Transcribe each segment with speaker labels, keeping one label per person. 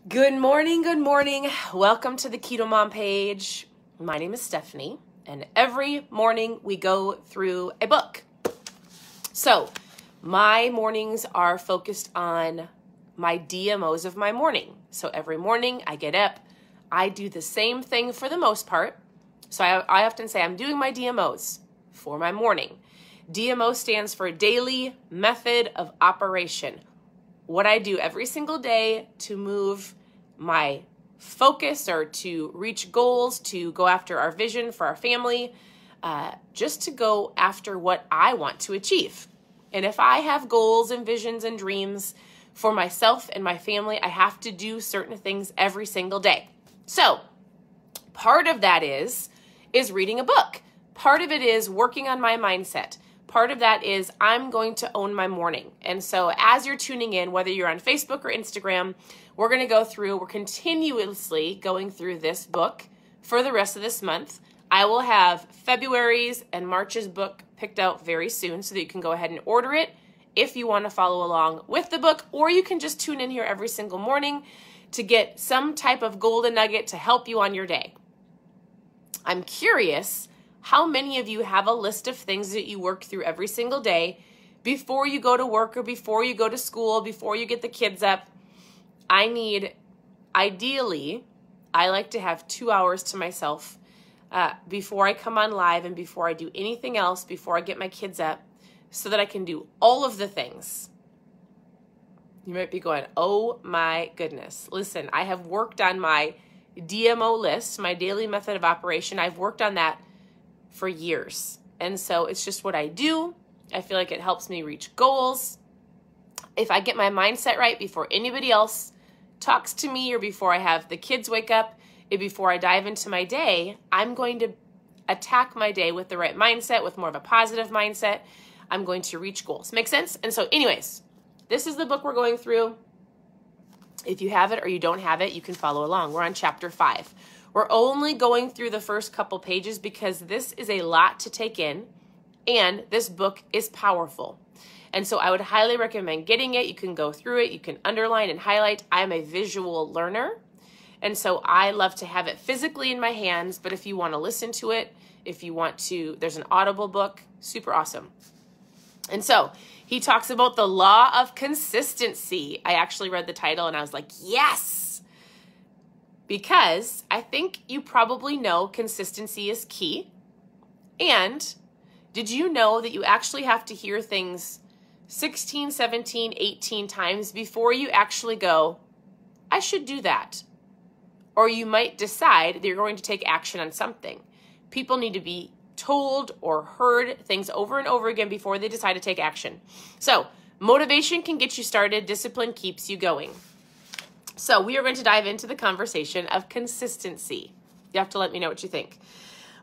Speaker 1: Good morning, good morning. Welcome to the Keto Mom page. My name is Stephanie, and every morning we go through a book. So my mornings are focused on my DMOs of my morning. So every morning I get up, I do the same thing for the most part. So I often say I'm doing my DMOs for my morning. DMO stands for Daily Method of Operation. What I do every single day to move my focus or to reach goals, to go after our vision for our family, just to go after what I want to achieve. And if I have goals and visions and dreams for myself and my family, I have to do certain things every single day. So part of that is reading a book. Part of it is working on my mindset. Part of that is I'm going to own my morning. And so as you're tuning in, whether you're on Facebook or Instagram, we're continuously going through this book for the rest of this month. I will have February's and March's book picked out very soon so that you can go ahead and order it if you want to follow along with the book, or you can just tune in here every single morning to get some type of golden nugget to help you on your day. I'm curious how many of you have a list of things that you work through every single day before you go to work or before you go to school, before you get the kids up. Ideally, I like to have 2 hours to myself before I come on live and before I do anything else, before I get my kids up, so that I can do all of the things. You might be going, oh my goodness. Listen, I have worked on my DMO list, my daily method of operation. I've worked on that for years. And so it's just what I do. I feel like it helps me reach goals. If I get my mindset right before anybody else talks to me or before I have the kids wake up and before I dive into my day, I'm going to attack my day with the right mindset, with more of a positive mindset. I'm going to reach goals. Make sense? And so anyways, this is the book we're going through. If you have it or you don't have it, you can follow along. We're on chapter 5. We're only going through the first couple pages because this is a lot to take in, and this book is powerful. And so I would highly recommend getting it. You can go through it. You can underline and highlight. I'm a visual learner, and so I love to have it physically in my hands, but if you want to listen to it, if you want to, there's an Audible book, super awesome. And so he talks about the law of consistency. I actually read the title and I was like, yes! Because I think you probably know consistency is key. And did you know that you actually have to hear things 16, 17, 18 times before you actually go, I should do that? Or you might decide that you're going to take action on something. People need to be told or heard things over and over again before they decide to take action. So motivation can get you started. Discipline keeps you going. So we are going to dive into the conversation of consistency. You have to let me know what you think.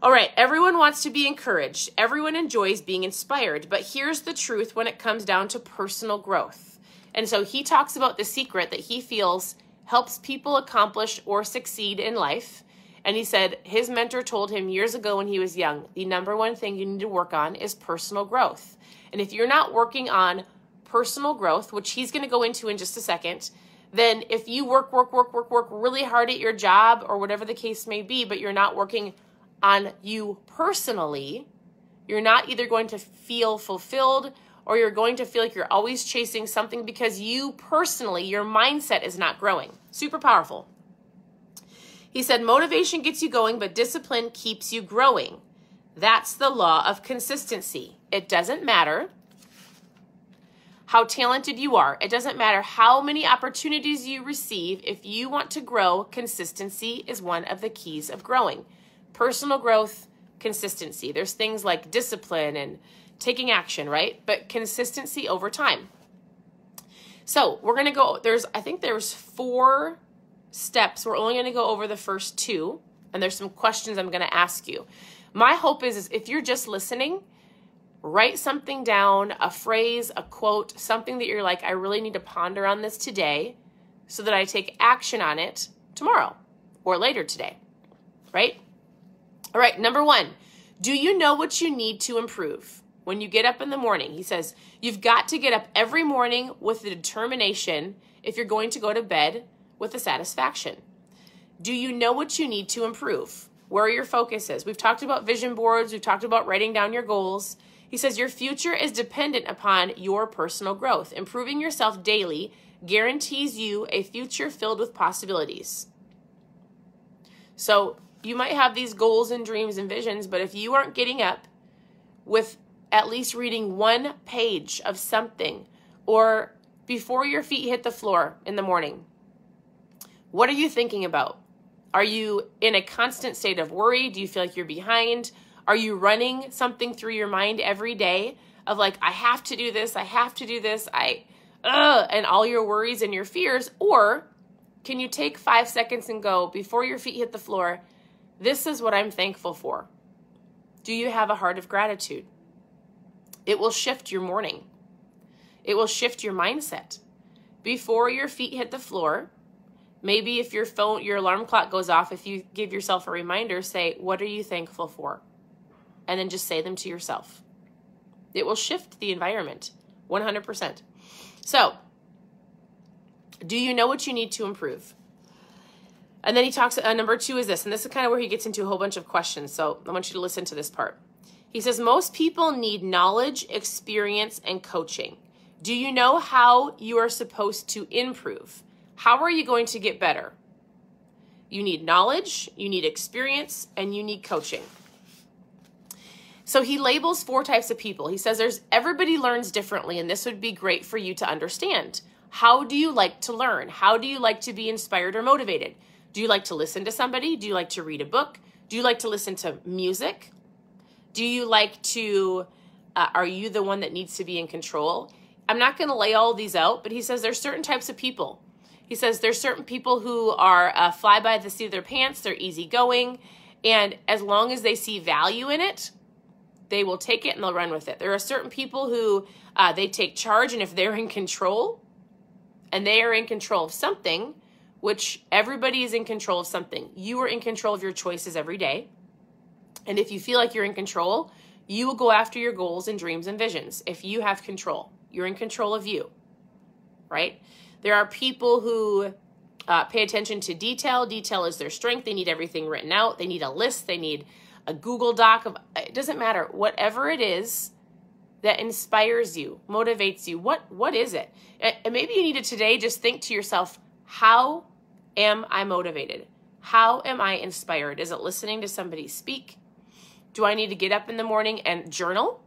Speaker 1: All right, everyone wants to be encouraged. Everyone enjoys being inspired. But here's the truth when it comes down to personal growth. And so he talks about the secret that he feels helps people accomplish or succeed in life. And he said his mentor told him years ago when he was young, the number one thing you need to work on is personal growth. And if you're not working on personal growth, which he's going to go into in just a second, then if you work really hard at your job or whatever the case may be, but you're not working on you personally, you're not either going to feel fulfilled or you're going to feel like you're always chasing something because you personally, your mindset is not growing. Super powerful. He said, motivation gets you going, but discipline keeps you growing. That's the law of consistency. It doesn't matter how talented you are. It doesn't matter how many opportunities you receive. If you want to grow, consistency is one of the keys of growing. Personal growth, consistency. There's things like discipline and taking action, right? But consistency over time. So we're going to go, I think there's 4 steps. We're only going to go over the first 2, and there's some questions I'm going to ask you. My hope is if you're just listening, write something down, a phrase, a quote, something that you're like, I really need to ponder on this today so that I take action on it tomorrow or later today, right? All right, number 1, do you know what you need to improve? When you get up in the morning, he says, you've got to get up every morning with the determination, if you're going to go to bed, with a satisfaction? Do you know what you need to improve? Where your focus is? We've talked about vision boards. We've talked about writing down your goals. He says your future is dependent upon your personal growth. Improving yourself daily guarantees you a future filled with possibilities. So you might have these goals and dreams and visions, but if you aren't getting up with at least reading one page of something, or before your feet hit the floor in the morning, what are you thinking about? Are you in a constant state of worry? Do you feel like you're behind? Are you running something through your mind every day of like, I have to do this, I have to do this, and all your worries and your fears? Or can you take 5 seconds and go, before your feet hit the floor, this is what I'm thankful for? Do you have a heart of gratitude? It will shift your morning. It will shift your mindset. Before your feet hit the floor, maybe if your alarm clock goes off, if you give yourself a reminder, say, what are you thankful for? And then just say them to yourself. It will shift the environment, 100%. So, do you know what you need to improve? And then he talks, number 2 is this, and this is kind of where he gets into a whole bunch of questions, so I want you to listen to this part. He says, most people need knowledge, experience, and coaching. Do you know how you are supposed to improve? How are you going to get better? You need knowledge, you need experience, and you need coaching. So he labels 4 types of people. He says everybody learns differently, and this would be great for you to understand. How do you like to learn? How do you like to be inspired or motivated? Do you like to listen to somebody? Do you like to read a book? Do you like to listen to music? Do you like to, are you the one that needs to be in control? I'm not going to lay all these out, but he says there's certain types of people. He says there's certain people who are fly by the seat of their pants. They're easygoing. And as long as they see value in it, they will take it and they'll run with it. There are certain people who they take charge, and if they're in control, and they are in control of something, which everybody is in control of something. You are in control of your choices every day. And if you feel like you're in control, you will go after your goals and dreams and visions. If you have control, you're in control of you, right? There are people who pay attention to detail. Detail is their strength. They need everything written out. They need a list. They need a Google Doc. It doesn't matter. Whatever it is that inspires you, motivates you, what is it? And maybe you need to today just think to yourself, how am I motivated? How am I inspired? Is it listening to somebody speak? Do I need to get up in the morning and journal?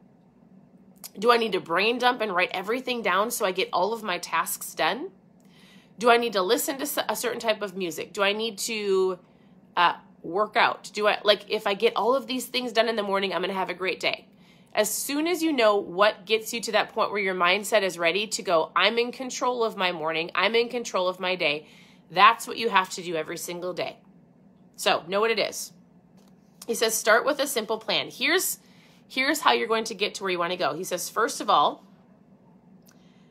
Speaker 1: Do I need to brain dump and write everything down so I get all of my tasks done? Do I need to listen to a certain type of music? Do I need to work out? If I get all of these things done in the morning, I'm going to have a great day. As soon as you know what gets you to that point where your mindset is ready to go, I'm in control of my morning, I'm in control of my day, that's what you have to do every single day. So, know what it is. He says, start with a simple plan. Here's how you're going to get to where you want to go. He says, first of all,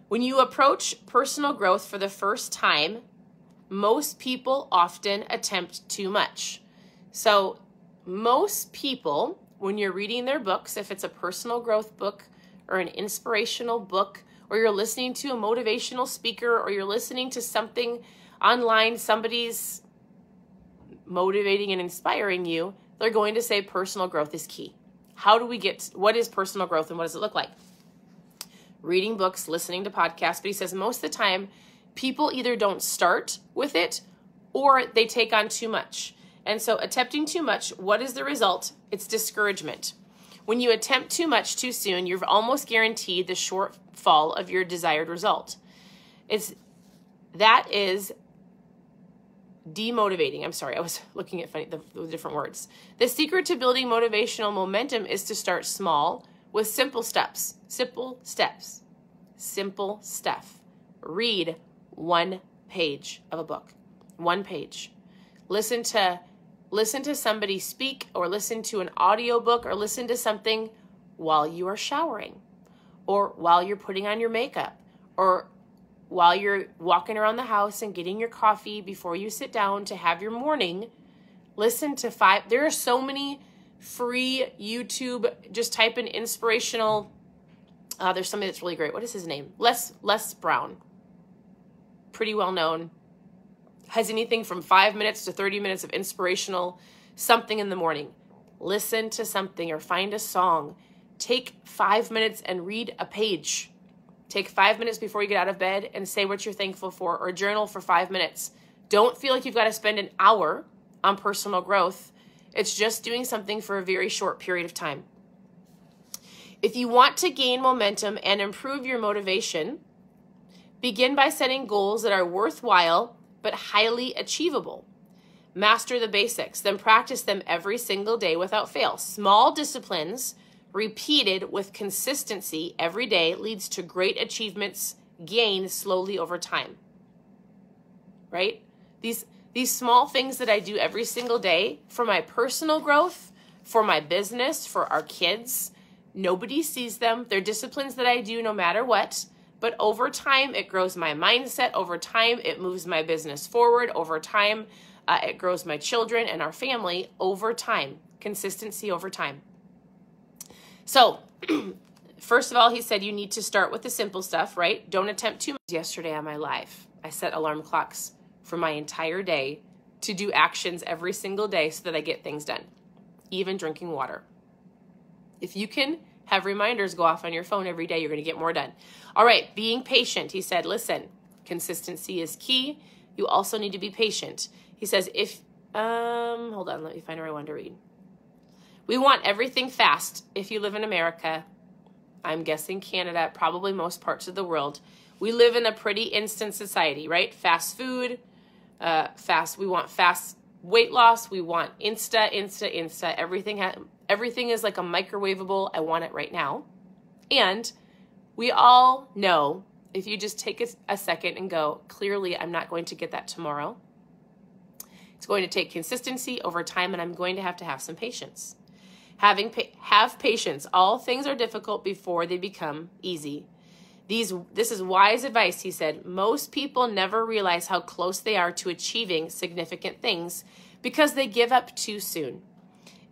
Speaker 1: when you approach personal growth for the first time, most people often attempt too much. So, most people, when you're reading their books, if it's a personal growth book or an inspirational book, or you're listening to a motivational speaker, or you're listening to something online, somebody's motivating and inspiring you, they're going to say personal growth is key. What is personal growth and what does it look like? Reading books, listening to podcasts, but he says most of the time, people either don't start with it or they take on too much. And so attempting too much, what is the result? It's discouragement. When you attempt too much too soon, you're almost guaranteed the shortfall of your desired result. That is demotivating. I'm sorry, I was looking at the different words. The secret to building motivational momentum is to start small with simple steps. Simple steps. Simple stuff. Read 1 page of a book. 1 page. Listen to somebody speak, or listen to an audiobook, or listen to something while you are showering, or while you're putting on your makeup, or while you're walking around the house and getting your coffee before you sit down to have your morning. Listen to 5. There are so many free YouTube, just type in inspirational. There's somebody that's really great. What is his name? Les Brown. Pretty well known. has anything from 5 minutes to 30 minutes of inspirational something in the morning. Listen to something or find a song. Take 5 minutes and read a page. Take 5 minutes before you get out of bed and say what you're thankful for, or journal for 5 minutes. Don't feel like you've got to spend an hour on personal growth. It's just doing something for a very short period of time. If you want to gain momentum and improve your motivation, begin by setting goals that are worthwhile but highly achievable. Master the basics, then practice them every single day without fail. Small disciplines repeated with consistency every day leads to great achievements gained slowly over time. Right? These small things that I do every single day for my personal growth, for my business, for our kids, nobody sees them. They're disciplines that I do no matter what. But over time, it grows my mindset. Over time, it moves my business forward. Over time, it grows my children and our family. Over time, consistency over time. So, first of all, he said you need to start with the simple stuff, right? Don't attempt too much. Yesterday on my live, I set alarm clocks for my entire day to do actions every single day so that I get things done, even drinking water. If you can have reminders go off on your phone every day, you're going to get more done. All right, being patient. He said, listen, consistency is key. You also need to be patient. He says, hold on, let me find where I wanted to read. We want everything fast. If you live in America, I'm guessing Canada, probably most parts of the world, we live in a pretty instant society, right? Fast food, we want fast weight loss. We want Insta. Everything is like a microwavable. I want it right now. And we all know, if you just take a second and go, clearly I'm not going to get that tomorrow. It's going to take consistency over time, and I'm going to have some patience. Have patience. All things are difficult before they become easy. This is wise advice, he said. Most people never realize how close they are to achieving significant things because they give up too soon.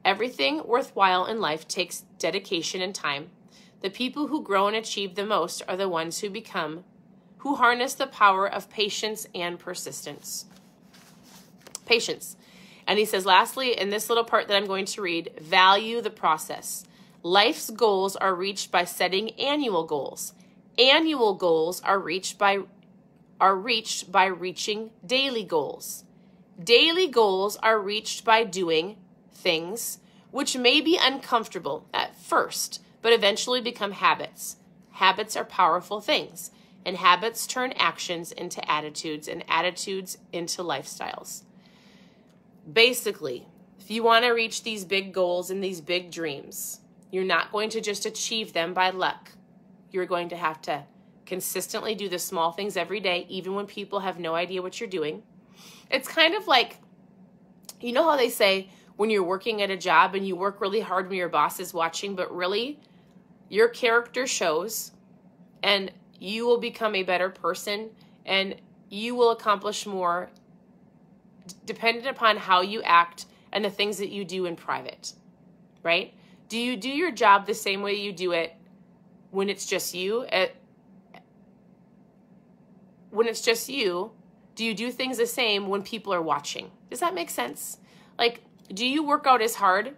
Speaker 1: Everything worthwhile in life takes dedication and time. The people who grow and achieve the most are the ones who harness the power of patience and persistence. Patience. And he says, lastly, in this little part that I'm going to read, value the process. Life's goals are reached by setting annual goals. Annual goals are reached by reaching daily goals. Daily goals are reached by doing things which may be uncomfortable at first, but eventually become habits. Habits are powerful things, and habits turn actions into attitudes, and attitudes into lifestyles. Basically, if you want to reach these big goals and these big dreams, you're not going to just achieve them by luck. You're going to have to consistently do the small things every day, even when people have no idea what you're doing. It's kind of like, you know how they say when you're working at a job and you work really hard when your boss is watching, but really your character shows and you will become a better person and you will accomplish more dependent upon how you act and the things that you do in private, right? Do you do your job the same way you do it when it's just you? When it's just you, do you do things the same when people are watching? Does that make sense? Like, do you work out as hard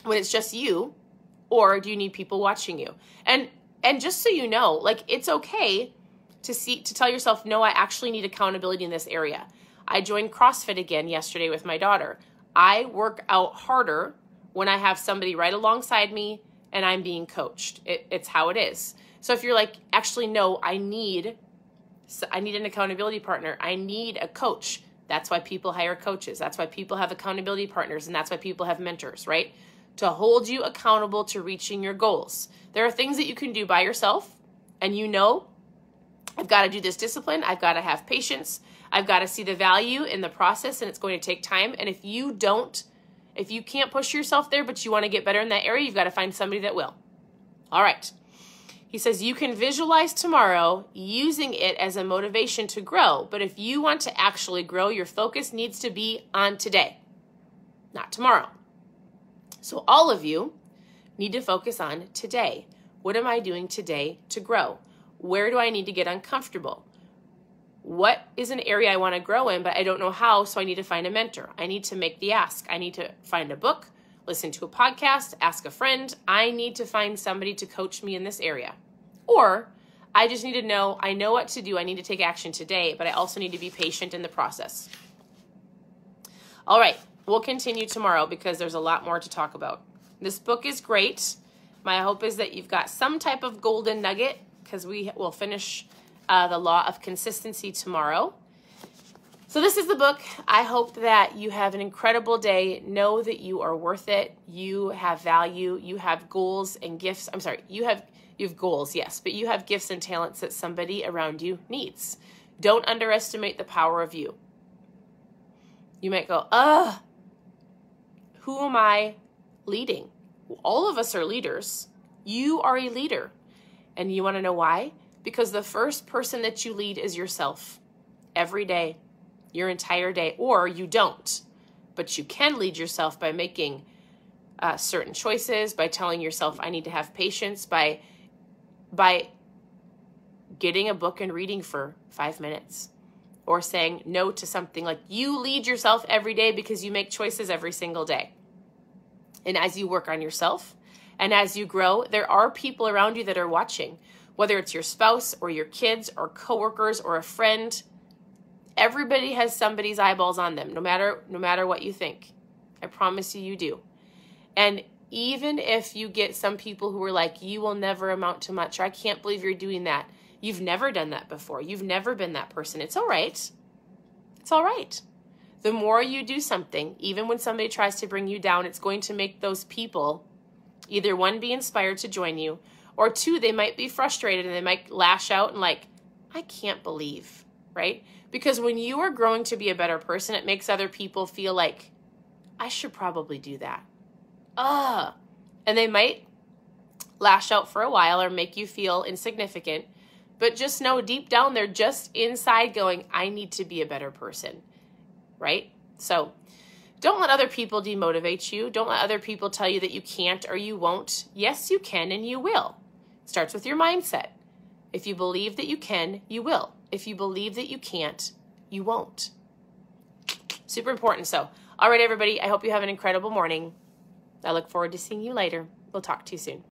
Speaker 1: when it's just you, or do you need people watching you? And just so you know, like, it's okay to tell yourself, no, I actually need accountability in this area. I joined CrossFit again yesterday with my daughter. I work out harder when I have somebody right alongside me and I'm being coached. It's how it is. So if you're like, actually, no, I need an accountability partner. I need a coach. That's why people hire coaches. That's why people have accountability partners, and that's why people have mentors, right? To hold you accountable to reaching your goals. There are things that you can do by yourself, and you know, I've got to do this discipline. I've got to have patience. I've got to see the value in the process, and it's going to take time. And if you can't push yourself there, but you want to get better in that area, you've got to find somebody that will. All right. He says you can visualize tomorrow using it as a motivation to grow. But if you want to actually grow, your focus needs to be on today, not tomorrow. So all of you need to focus on today. What am I doing today to grow? Where do I need to get uncomfortable? what is an area I want to grow in, but I don't know how, so I need to find a mentor. I need to make the ask. I need to find a book, listen to a podcast, ask a friend. I need to find somebody to coach me in this area. Or I just need to know, I know what to do. I need to take action today, but I also need to be patient in the process. All right, we'll continue tomorrow because there's a lot more to talk about. This book is great. My hope is that you've got some type of golden nugget because we will finish the law of consistency tomorrow. So this is the book. I hope that you have an incredible day. Know that you are worth it. You have value. You have goals and gifts. I'm sorry, you have goals, yes, but you have gifts and talents that somebody around you needs. Don't underestimate the power of you. You might go, who am I leading? All of us are leaders. You are a leader. And you want to know why? Because the first person that you lead is yourself. Every day, your entire day, or you don't. But you can lead yourself by making certain choices, by telling yourself, I need to have patience, by getting a book and reading for 5 minutes, or saying no to something. Like, you lead yourself every day because you make choices every single day. And as you work on yourself and as you grow, there are people around you that are watching, whether it's your spouse or your kids or coworkers or a friend. Everybody has somebody's eyeballs on them, no matter what you think. I promise you, you do. And even if you get some people who are like, you will never amount to much, or I can't believe you're doing that. You've never done that before. You've never been that person. It's all right. It's all right. The more you do something, even when somebody tries to bring you down, it's going to make those people either, one, be inspired to join you, or two, they might be frustrated and they might lash out and like, I can't believe, right? Because when you are growing to be a better person, it makes other people feel like, I should probably do that. And they might lash out for a while or make you feel insignificant, but just know deep down they're just inside going, I need to be a better person, right? So don't let other people demotivate you. Don't let other people tell you that you can't or you won't. Yes, you can and you will. It starts with your mindset. If you believe that you can, you will. If you believe that you can't, you won't. Super important. So, all right, everybody, I hope you have an incredible morning. I look forward to seeing you later. We'll talk to you soon.